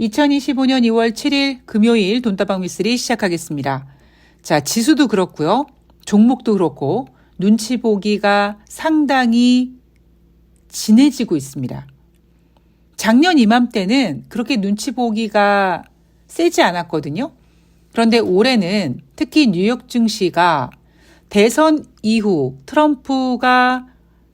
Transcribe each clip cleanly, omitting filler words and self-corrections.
2025년 2월 7일 금요일 돈다방 미쓰리 시작하겠습니다. 자, 지수도 그렇고요. 종목도 그렇고 눈치 보기가 상당히 진해지고 있습니다. 작년 이맘때는 그렇게 눈치 보기가 세지 않았거든요. 그런데 올해는 특히 뉴욕 증시가 대선 이후 트럼프가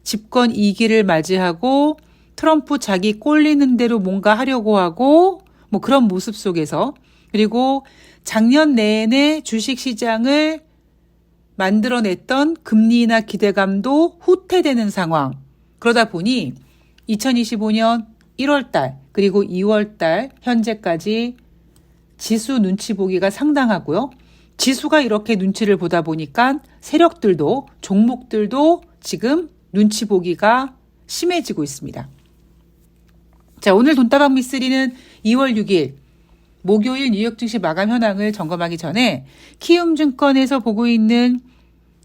집권 2기를 맞이하고 트럼프 자기 꼴리는 대로 뭔가 하려고 하고 뭐 그런 모습 속에서, 그리고 작년 내내 주식시장을 만들어냈던 금리나 기대감도 후퇴되는 상황. 그러다 보니 2025년 1월달 그리고 2월달 현재까지 지수 눈치 보기가 상당하고요. 지수가 이렇게 눈치를 보다 보니까 세력들도 종목들도 지금 눈치 보기가 심해지고 있습니다. 자, 오늘 돈다방 미쓰리는 2월 6일 목요일 뉴욕 증시 마감 현황을 점검하기 전에 키움증권에서 보고 있는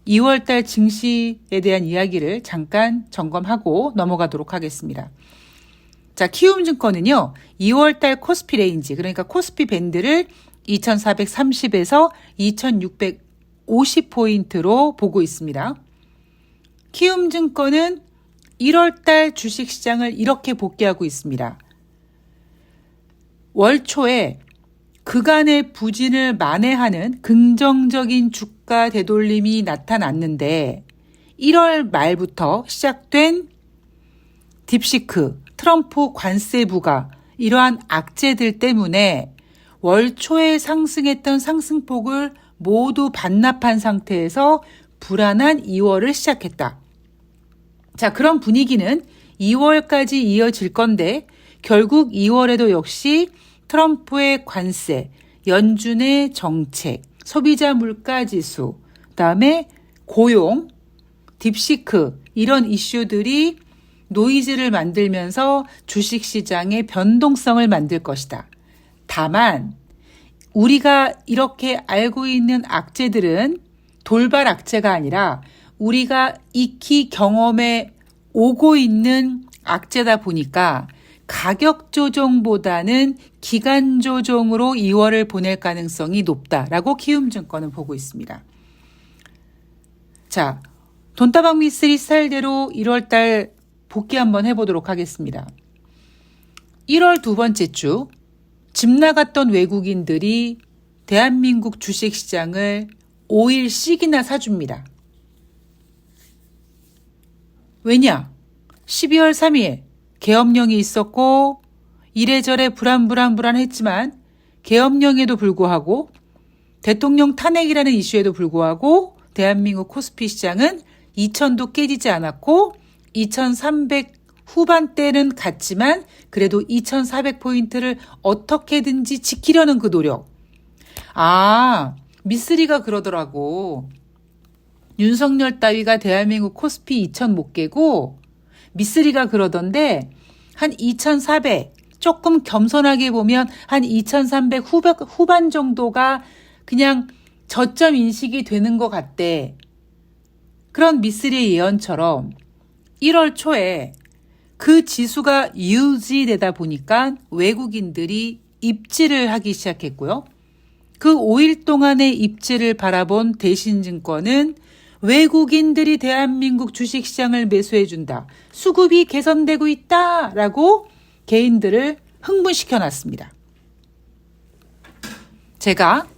2월달 증시에 대한 이야기를 잠깐 점검하고 넘어가도록 하겠습니다. 자, 키움증권은요, 2월달 코스피 레인지, 그러니까 코스피 밴드를 2430에서 2650포인트로 보고 있습니다. 키움증권은 1월달 주식시장을 이렇게 복귀하고 있습니다. 월 초에 그간의 부진을 만회하는 긍정적인 주가 되돌림이 나타났는데 1월 말부터 시작된 딥시크, 트럼프 관세 부과, 이러한 악재들 때문에 월 초에 상승했던 상승폭을 모두 반납한 상태에서 불안한 2월을 시작했다. 자, 그런 분위기는 2월까지 이어질 건데 결국 2월에도 역시 트럼프의 관세, 연준의 정책, 소비자 물가지수, 그다음에 고용, 딥시크, 이런 이슈들이 노이즈를 만들면서 주식시장의 변동성을 만들 것이다. 다만 우리가 이렇게 알고 있는 악재들은 돌발 악재가 아니라 우리가 익히 경험해 오고 있는 악재다 보니까 가격 조정보다는 기간 조정으로 2월을 보낼 가능성이 높다라고 키움증권은 보고 있습니다. 자, 돈다방 미쓰리 스타일대로 1월달 복귀 한번 해보도록 하겠습니다. 1월 두 번째 주 집 나갔던 외국인들이 대한민국 주식시장을 5일씩이나 사줍니다. 왜냐? 12월 3일 계엄령이 있었고 이래저래 불안했지만 계엄령에도 불구하고 대통령 탄핵이라는 이슈에도 불구하고 대한민국 코스피 시장은 2000도 깨지지 않았고 2300 후반대는 갔지만 그래도 2400포인트를 어떻게든지 지키려는 그 노력. 아, 미쓰리가 그러더라고. 윤석열 따위가 대한민국 코스피 2000 못 깨고 미쓰리가 그러던데 한 2400, 조금 겸손하게 보면 한 2300 후반 정도가 그냥 저점 인식이 되는 것 같대. 그런 미쓰리의 예언처럼 1월 초에 그 지수가 유지되다 보니까 외국인들이 입지를 하기 시작했고요. 그 5일 동안의 입지를 바라본 대신증권은 외국인들이 대한민국 주식시장을 매수해준다. 수급이 개선되고 있다라고 개인들을 흥분시켜놨습니다. 제가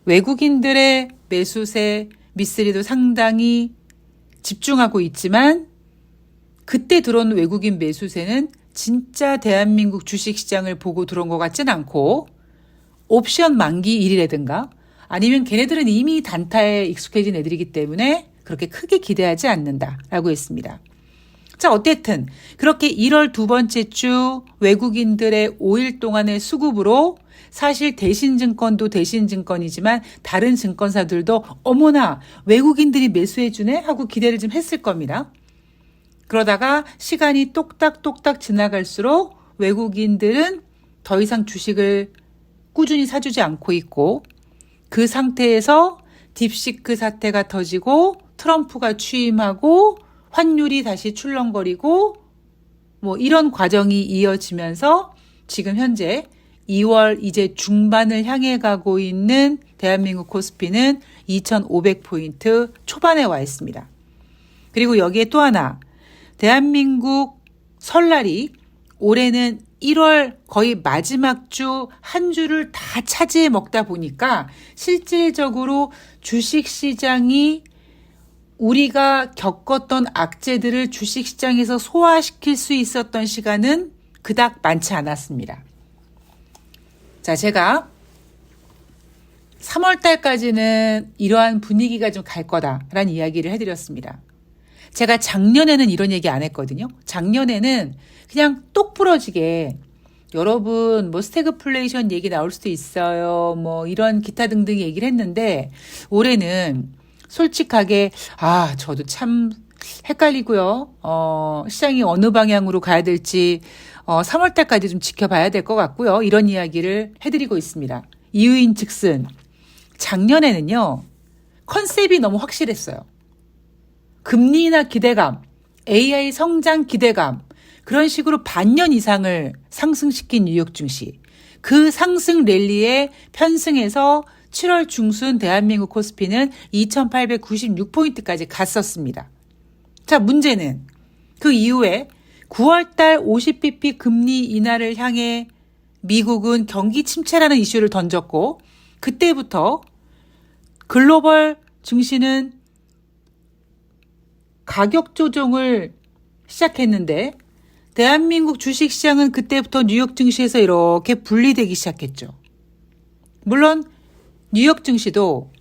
외국인들의 매수세 미쓰리도 상당히 집중하고 있지만 그때 들어온 외국인 매수세는 진짜 대한민국 주식시장을 보고 들어온 것 같진 않고 옵션 만기 일이라든가 아니면 걔네들은 이미 단타에 익숙해진 애들이기 때문에 그렇게 크게 기대하지 않는다라고 했습니다. 자, 어쨌든 그렇게 1월 두 번째 주 외국인들의 5일 동안의 수급으로 사실 대신증권도 대신증권이지만 다른 증권사들도 어머나 외국인들이 매수해주네 하고 기대를 좀 했을 겁니다. 그러다가 시간이 똑딱똑딱 지나갈수록 외국인들은 더 이상 주식을 꾸준히 사주지 않고 있고 그 상태에서 딥시크 사태가 터지고 트럼프가 취임하고 환율이 다시 출렁거리고 뭐 이런 과정이 이어지면서 지금 현재 2월 이제 중반을 향해 가고 있는 대한민국 코스피는 2,500포인트 초반에 와 있습니다. 그리고 여기에 또 하나, 대한민국 설날이 올해는 1월 거의 마지막 주 한 주를 다 차지해 먹다 보니까 실질적으로 주식시장이 우리가 겪었던 악재들을 주식시장에서 소화시킬 수 있었던 시간은 그닥 많지 않았습니다. 자, 제가 3월 달까지는 이러한 분위기가 좀 갈 거다라는 이야기를 해드렸습니다. 제가 작년에는 이런 얘기 안 했거든요. 작년에는 그냥 똑 부러지게 여러분 뭐 스태그플레이션 얘기 나올 수도 있어요. 뭐 이런 기타 등등 얘기를 했는데 올해는 솔직하게 저도 참 헷갈리고요. 시장이 어느 방향으로 가야 될지 3월 달까지 좀 지켜봐야 될 것 같고요. 이런 이야기를 해드리고 있습니다. 이유인 즉슨 작년에는요. 컨셉이 너무 확실했어요. 금리 인하 기대감, AI 성장 기대감, 그런 식으로 반년 이상을 상승시킨 뉴욕 증시. 그 상승 랠리에 편승해서 7월 중순 대한민국 코스피는 2,896포인트까지 갔었습니다. 자, 문제는 그 이후에 9월달 50bp 금리 인하를 향해 미국은 경기 침체라는 이슈를 던졌고 그때부터 글로벌 증시는 가격 조정을 시작했는데 대한민국 주식시장은 그때부터 뉴욕 증시에서 이렇게 분리되기 시작했죠. 물론 뉴욕 증시도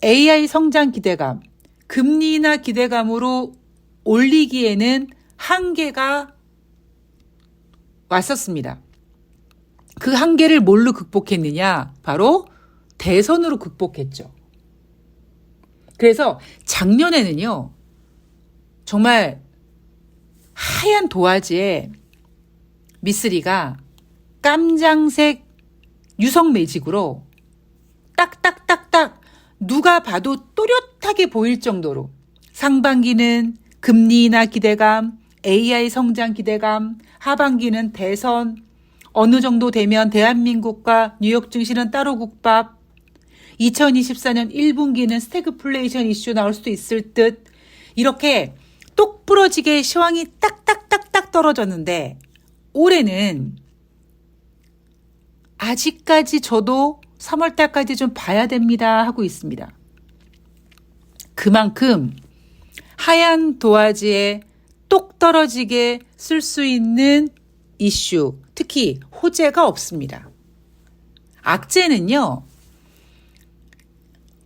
AI 성장 기대감, 금리 인하 기대감으로 올리기에는 한계가 왔었습니다. 그 한계를 뭘로 극복했느냐? 바로 대선으로 극복했죠. 그래서 작년에는요, 정말 하얀 도화지에 미쓰리가 깜장색 유성 매직으로 딱딱딱딱 누가 봐도 또렷하게 보일 정도로 상반기는 금리 인하 기대감, AI 성장 기대감, 하반기는 대선, 어느 정도 되면 대한민국과 뉴욕 증시는 따로 국밥, 2024년 1분기는 스태그플레이션 이슈 나올 수도 있을 듯 이렇게 똑 부러지게 시황이 딱딱딱딱 떨어졌는데 올해는 아직까지 저도 3월 달까지 좀 봐야 됩니다 하고 있습니다. 그만큼 하얀 도화지에 똑 떨어지게 쓸 수 있는 이슈, 특히 호재가 없습니다. 악재는요.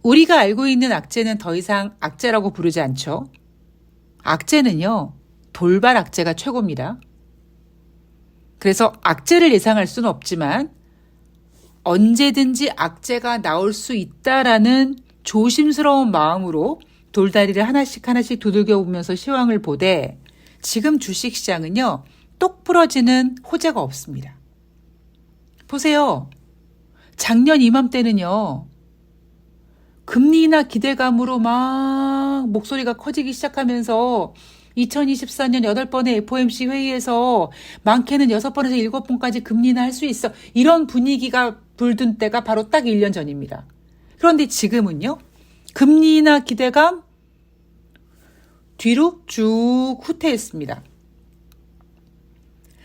우리가 알고 있는 악재는 더 이상 악재라고 부르지 않죠. 악재는요. 돌발 악재가 최고입니다. 그래서 악재를 예상할 수는 없지만 언제든지 악재가 나올 수 있다라는 조심스러운 마음으로 돌다리를 하나씩 두들겨 보면서 시황을 보되 지금 주식시장은요. 똑 부러지는 호재가 없습니다. 보세요. 작년 이맘때는요. 금리 인하 기대감으로 막 목소리가 커지기 시작하면서 2024년 8번의 FOMC 회의에서 많게는 6번에서 7번까지 금리 인하 할 수 있어. 이런 분위기가 불든 때가 바로 딱 1년 전입니다. 그런데 지금은요. 금리 인하 기대감 뒤로 쭉 후퇴했습니다.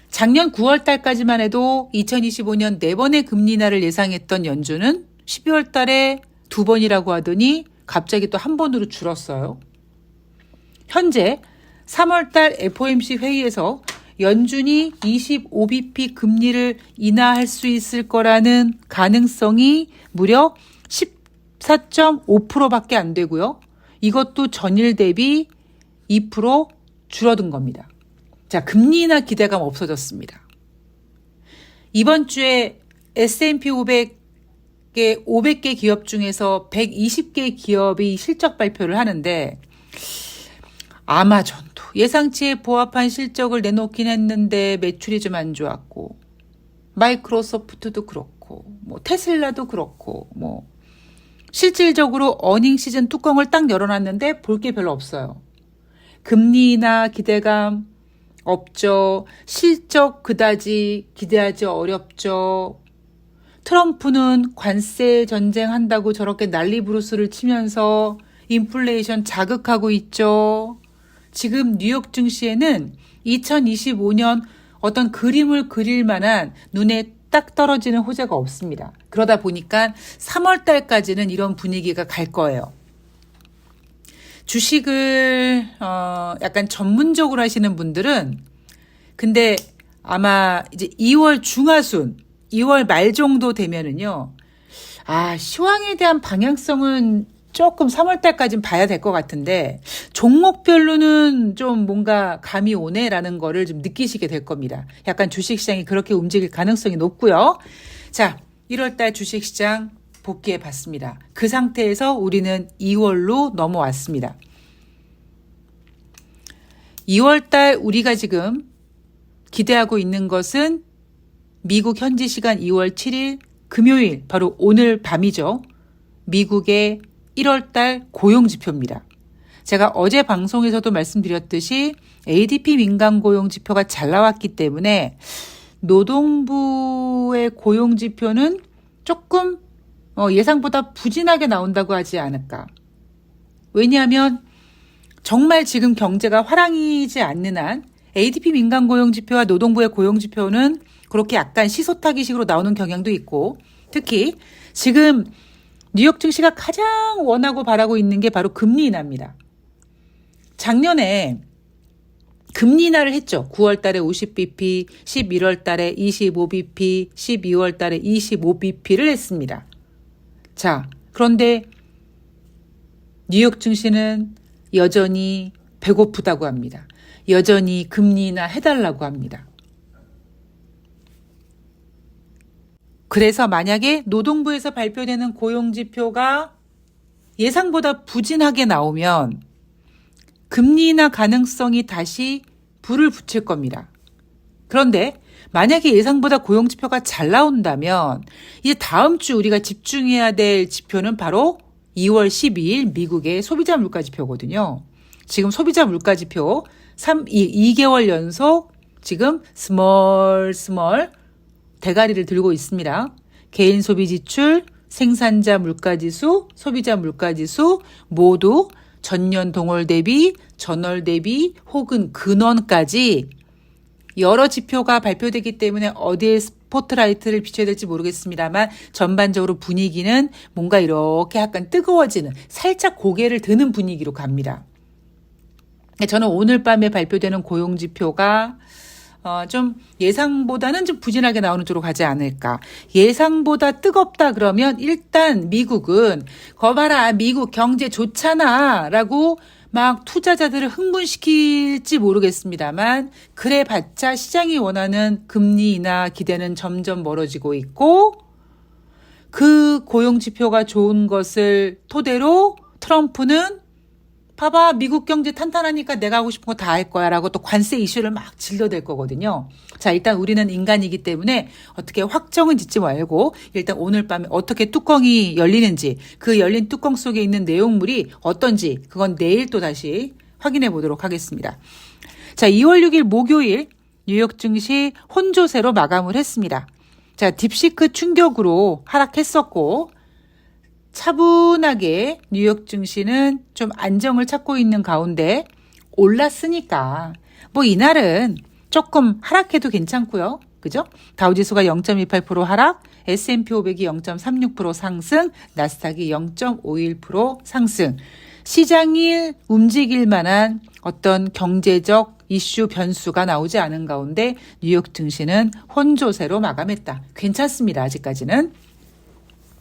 작년 9월 달까지만 해도 2025년 4번의 금리 인하를 예상했던 연준은 12월 달에 2번이라고 하더니 갑자기 또 1번으로 줄었어요. 현재 3월 달 FOMC 회의에서 연준이 25bp 금리를 인하할 수 있을 거라는 가능성이 무려 14.5%밖에 안 되고요. 이것도 전일 대비 2% 줄어든 겁니다. 자, 금리 인하 기대감 없어졌습니다. 이번 주에 S&P 500개 기업 중에서 120개 기업이 실적 발표를 하는데 아마존도 예상치에 부합한 실적을 내놓긴 했는데 매출이 좀 안 좋았고 마이크로소프트도 그렇고 뭐 테슬라도 그렇고 뭐 실질적으로 어닝 시즌 뚜껑을 딱 열어놨는데 볼 게 별로 없어요. 금리 인하 기대감, 없죠. 실적 그다지 기대하지 어렵죠. 트럼프는 관세 전쟁한다고 저렇게 난리 부르스를 치면서 인플레이션 자극하고 있죠. 지금 뉴욕 증시에는 2025년 어떤 그림을 그릴 만한 눈에 딱 떨어지는 호재가 없습니다. 그러다 보니까 3월 달까지는 이런 분위기가 갈 거예요. 주식을 약간 전문적으로 하시는 분들은 근데 아마 이제 2월 중하순, 2월 말 정도 되면은요. 시황에 대한 방향성은 조금 3월 달까지는 봐야 될 것 같은데 종목별로는 좀 뭔가 감이 오네라는 거를 좀 느끼시게 될 겁니다. 약간 주식시장이 그렇게 움직일 가능성이 높고요. 자, 1월 달 주식시장 복귀해 봤습니다. 그 상태에서 우리는 2월로 넘어왔습니다. 2월 달 우리가 지금 기대하고 있는 것은 미국 현지 시간 2월 7일 금요일 바로 오늘 밤이죠. 미국의 1월 달 고용지표입니다. 제가 어제 방송에서도 말씀드렸듯이 ADP 민간 고용지표가 잘 나왔기 때문에 노동부의 고용지표는 조금 예상보다 부진하게 나온다고 하지 않을까. 왜냐하면 정말 지금 경제가 화랑이지 않는 한 ADP 민간 고용지표와 노동부의 고용지표는 그렇게 약간 시소타기식으로 나오는 경향도 있고 특히 지금 뉴욕 증시가 가장 원하고 바라고 있는 게 바로 금리 인하입니다. 작년에 금리 인하를 했죠. 9월 달에 50bp, 11월 달에 25bp, 12월 달에 25bp를 했습니다. 자, 그런데 뉴욕 증시는 여전히 배고프다고 합니다. 여전히 금리 인하 해달라고 합니다. 그래서 만약에 노동부에서 발표되는 고용지표가 예상보다 부진하게 나오면 금리 인하 가능성이 다시 불을 붙일 겁니다. 그런데 만약에 예상보다 고용지표가 잘 나온다면 이제 다음 주 우리가 집중해야 될 지표는 바로 2월 12일 미국의 소비자 물가지표거든요. 지금 소비자 물가지표 2개월 연속 지금 스몰 대가리를 들고 있습니다. 개인 소비 지출, 생산자 물가지수, 소비자 물가지수 모두 전년 동월 대비, 전월 대비 혹은 근원까지 여러 지표가 발표되기 때문에 어디에 스포트라이트를 비춰야 될지 모르겠습니다만 전반적으로 분위기는 뭔가 이렇게 약간 뜨거워지는 살짝 고개를 드는 분위기로 갑니다. 저는 오늘 밤에 발표되는 고용지표가 좀 예상보다는 좀 부진하게 나오는 쪽으로 가지 않을까. 예상보다 뜨겁다 그러면 일단 미국은 거봐라 미국 경제 좋잖아 라고 막 투자자들을 흥분시킬지 모르겠습니다만 그래봤자 시장이 원하는 금리 인하 기대는 점점 멀어지고 있고 그 고용지표가 좋은 것을 토대로 트럼프는 봐봐 미국 경제 탄탄하니까 내가 하고 싶은 거 다 할 거야 라고 또 관세 이슈를 막 질러댈 거거든요. 자, 일단 우리는 인간이기 때문에 어떻게 확정은 짓지 말고 일단 오늘 밤에 어떻게 뚜껑이 열리는지 그 열린 뚜껑 속에 있는 내용물이 어떤지 그건 내일 또 다시 확인해 보도록 하겠습니다. 자, 2월 6일 목요일 뉴욕 증시 혼조세로 마감을 했습니다. 자, 딥시크 충격으로 하락했었고 차분하게 뉴욕 증시는 좀 안정을 찾고 있는 가운데 올랐으니까 뭐 이날은 조금 하락해도 괜찮고요. 그죠? 다우지수가 0.28% 하락, S&P 500이 0.36% 상승, 나스닥이 0.51% 상승. 시장이 움직일 만한 어떤 경제적 이슈 변수가 나오지 않은 가운데 뉴욕 증시는 혼조세로 마감했다. 괜찮습니다. 아직까지는.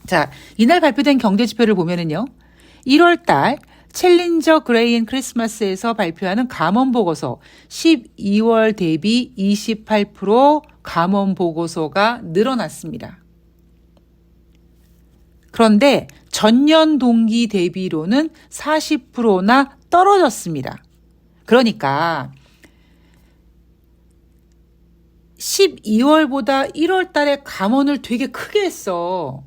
자, 이날 발표된 경제지표를 보면은요. 1월 달 챌린저 그레인 크리스마스에서 발표하는 감원보고서 12월 대비 28% 감원보고서가 늘어났습니다. 그런데 전년 동기 대비로는 40%나 떨어졌습니다. 그러니까 12월보다 1월 달에 감원을 되게 크게 했어.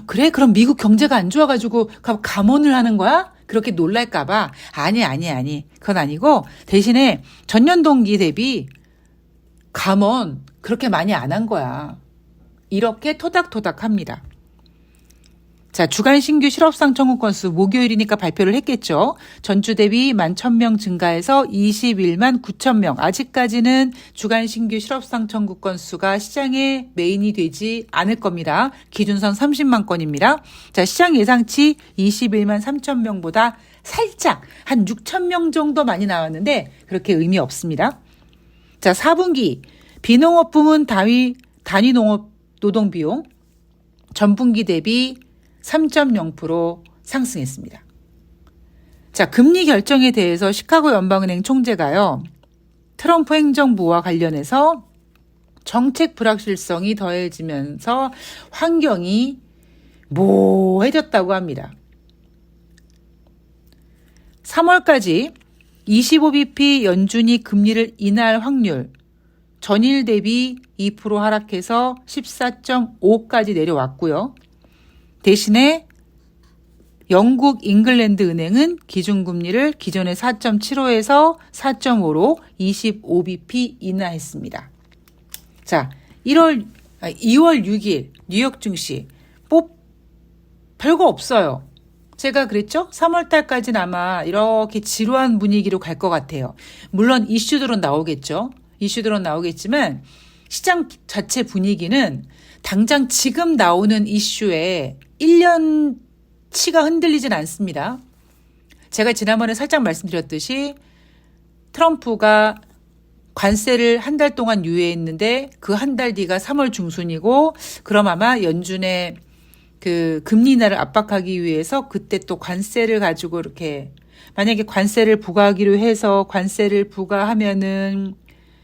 그래? 그럼 미국 경제가 안 좋아가지고 감원을 하는 거야? 그렇게 놀랄까봐 아니. 그건 아니고 대신에 전년 동기 대비 감원 그렇게 많이 안 한 거야. 이렇게 토닥토닥 합니다. 자, 주간 신규 실업상 청구 건수 목요일이니까 발표를 했겠죠. 전주 대비 11,000명 증가해서 21만 9,000명. 아직까지는 주간 신규 실업상 청구 건수가 시장의 메인이 되지 않을 겁니다. 기준선 30만 건입니다. 자, 시장 예상치 21만 3,000명보다 살짝 한 6,000명 정도 많이 나왔는데 그렇게 의미 없습니다. 자, 4분기 비농업 부문 단위 농업 노동 비용 전분기 대비 3.0% 상승했습니다. 자, 금리 결정에 대해서 시카고 연방은행 총재가요, 트럼프 행정부와 관련해서 정책 불확실성이 더해지면서 환경이 모호해졌다고 합니다. 3월까지 25bp 연준이 금리를 인하할 확률 전일 대비 2% 하락해서 14.5까지 내려왔고요. 대신에 영국 잉글랜드 은행은 기준금리를 기존의 4.75에서 4.5로 25bp 인하했습니다. 자, 2월 6일 뉴욕 증시 별거 없어요. 제가 그랬죠? 3월달까지는 아마 이렇게 지루한 분위기로 갈 것 같아요. 물론 이슈들은 나오겠지만 시장 자체 분위기는 당장 지금 나오는 이슈에 1년치가 흔들리진 않습니다. 제가 지난번에 살짝 말씀드렸듯이 트럼프가 관세를 한 달 동안 유예했는데 그 한 달 뒤가 3월 중순이고 그럼 아마 연준의 그 금리 인하를 압박하기 위해서 그때 또 관세를 가지고 이렇게 만약에 관세를 부과하기로 해서 관세를 부과하면은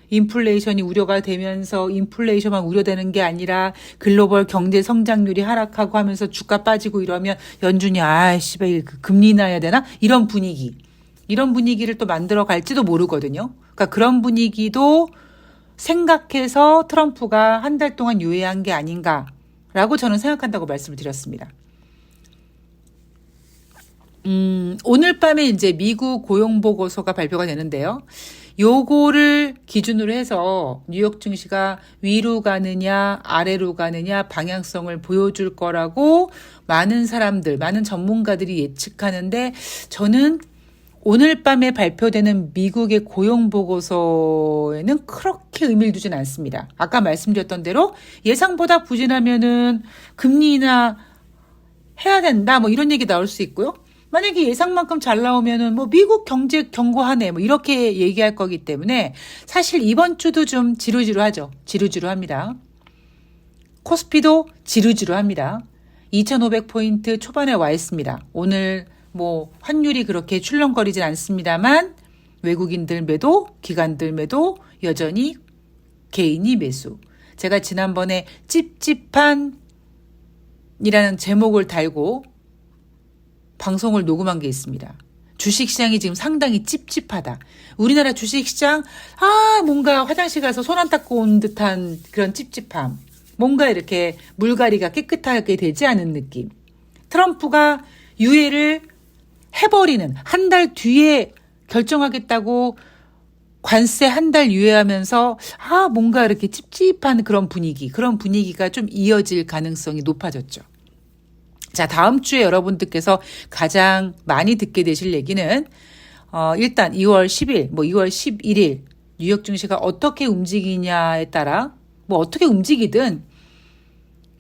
인플레이션이 우려가 되면서 인플레이션만 우려되는 게 아니라 글로벌 경제 성장률이 하락하고 하면서 주가 빠지고 이러면 연준이 씨발 금리 인하해야 되나? 이런 분위기를 또 만들어 갈지도 모르거든요. 그러니까 그런 분위기도 생각해서 트럼프가 한 달 동안 유예한 게 아닌가라고 저는 생각한다고 말씀을 드렸습니다. 오늘 밤에 이제 미국 고용보고서가 발표가 되는데요. 요거를 기준으로 해서 뉴욕 증시가 위로 가느냐 아래로 가느냐 방향성을 보여줄 거라고 많은 전문가들이 예측하는데 저는 오늘 밤에 발표되는 미국의 고용보고서에는 그렇게 의미를 두진 않습니다. 아까 말씀드렸던 대로 예상보다 부진하면은 금리 인하 해야 된다 이런 얘기 나올 수 있고요. 만약에 예상만큼 잘 나오면은 미국 경제 견고하네 이렇게 얘기할 거기 때문에 사실 이번 주도 좀 지루지루합니다. 코스피도 지루지루합니다. 2,500포인트 초반에 와 있습니다. 오늘 환율이 그렇게 출렁거리진 않습니다만 외국인들 매도, 기관들 매도, 여전히 개인이 매수. 제가 지난번에 찝찝한이라는 제목을 달고 방송을 녹음한 게 있습니다. 주식시장이 지금 상당히 찝찝하다. 우리나라 주식시장 뭔가 화장실 가서 손 안 닦고 온 듯한 그런 찝찝함. 뭔가 이렇게 물갈이가 깨끗하게 되지 않은 느낌. 트럼프가 유예를 해버리는 한 달 뒤에 결정하겠다고 관세 한 달 유예하면서 뭔가 이렇게 찝찝한 그런 분위기가 좀 이어질 가능성이 높아졌죠. 자, 다음 주에 여러분들께서 가장 많이 듣게 되실 얘기는 일단 2월 10일, 2월 11일 뉴욕 증시가 어떻게 움직이냐에 따라 어떻게 움직이든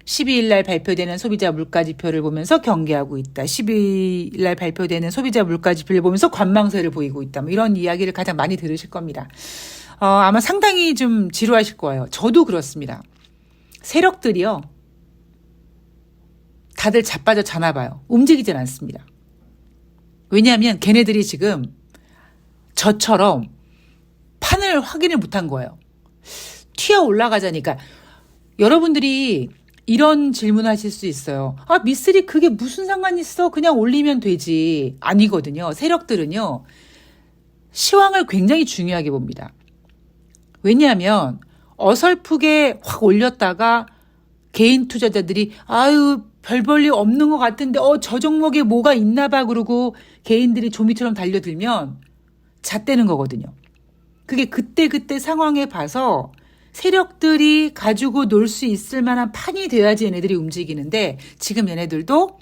12일 날 발표되는 소비자 물가지표를 보면서 경계하고 있다. 12일 날 발표되는 소비자 물가지표를 보면서 관망세를 보이고 있다. 이런 이야기를 가장 많이 들으실 겁니다. 아마 상당히 좀 지루하실 거예요. 저도 그렇습니다. 세력들이요. 다들 자빠져 자나 봐요. 움직이진 않습니다. 왜냐하면 걔네들이 지금 저처럼 판을 확인을 못한 거예요. 튀어 올라가자니까. 여러분들이 이런 질문하실 수 있어요. 미쓰리 그게 무슨 상관 있어? 그냥 올리면 되지. 아니거든요. 세력들은요. 시황을 굉장히 중요하게 봅니다. 왜냐하면 어설프게 확 올렸다가 개인 투자자들이 별 볼일 없는 것 같은데 저 종목에 뭐가 있나 봐 그러고 개인들이 조미처럼 달려들면 잣대는 거거든요. 그게 그때그때 상황에 봐서 세력들이 가지고 놀 수 있을 만한 판이 돼야지 얘네들이 움직이는데 지금 얘네들도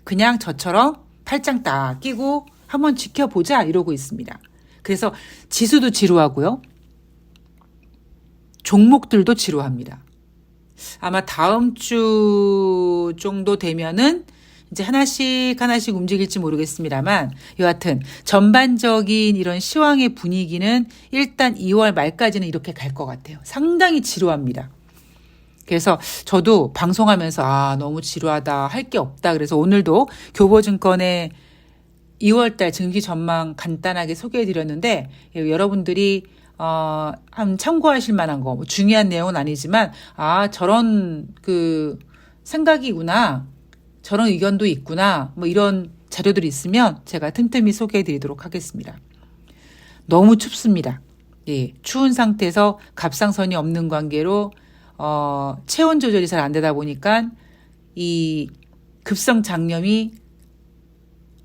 그냥 저처럼 팔짱 딱 끼고 한번 지켜보자 이러고 있습니다. 그래서 지수도 지루하고요. 종목들도 지루합니다. 아마 다음 주 정도 되면은 이제 하나씩 움직일지 모르겠습니다만 여하튼 전반적인 이런 시황의 분위기는 일단 2월 말까지는 이렇게 갈 것 같아요. 상당히 지루합니다. 그래서 저도 방송하면서 너무 지루하다 할 게 없다. 그래서 오늘도 교보증권의 2월달 증시 전망 간단하게 소개해드렸는데 여러분들이 한 참고하실 만한 거, 뭐 중요한 내용은 아니지만 저런 그 생각이구나, 저런 의견도 있구나, 뭐 이런 자료들이 있으면 제가 틈틈이 소개해드리도록 하겠습니다. 너무 춥습니다. 예, 추운 상태에서 갑상선이 없는 관계로 체온 조절이 잘 안 되다 보니까 이 급성 장염이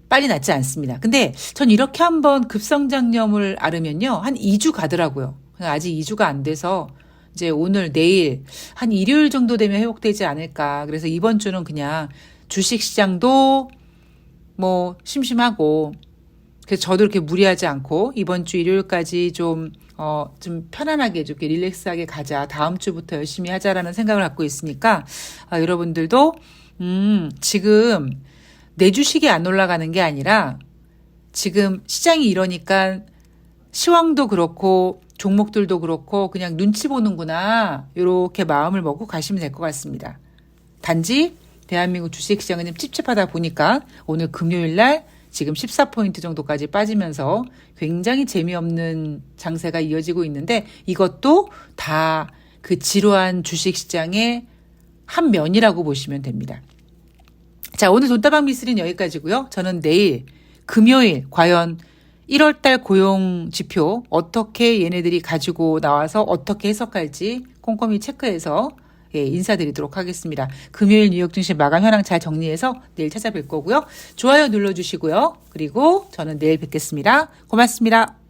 빨리 낫지 않습니다. 근데 전 이렇게 한번 급성장염을 앓으면요, 한 2주 가더라고요. 아직 2주가 안 돼서 이제 오늘 내일 한 일요일 정도 되면 회복되지 않을까. 그래서 이번 주는 그냥 주식시장도 뭐 심심하고, 그래서 저도 이렇게 무리하지 않고 이번 주 일요일까지 좀 편안하게 좀 이렇게 릴렉스하게 가자. 다음 주부터 열심히 하자라는 생각을 갖고 있으니까 여러분들도 지금 내 주식이 안 올라가는 게 아니라 지금 시장이 이러니까 시황도 그렇고 종목들도 그렇고 그냥 눈치 보는구나, 이렇게 마음을 먹고 가시면 될 것 같습니다. 단지 대한민국 주식시장은 좀 찝찝하다 보니까 오늘 금요일 날 지금 14포인트 정도까지 빠지면서 굉장히 재미없는 장세가 이어지고 있는데 이것도 다 그 지루한 주식시장의 한 면이라고 보시면 됩니다. 자, 오늘 돈다방 미스는 여기까지고요. 저는 내일 금요일 과연 1월달 고용 지표 어떻게 얘네들이 가지고 나와서 어떻게 해석할지 꼼꼼히 체크해서 인사드리도록 하겠습니다. 금요일 뉴욕 증시 마감 현황 잘 정리해서 내일 찾아뵐 거고요. 좋아요 눌러주시고요. 그리고 저는 내일 뵙겠습니다. 고맙습니다.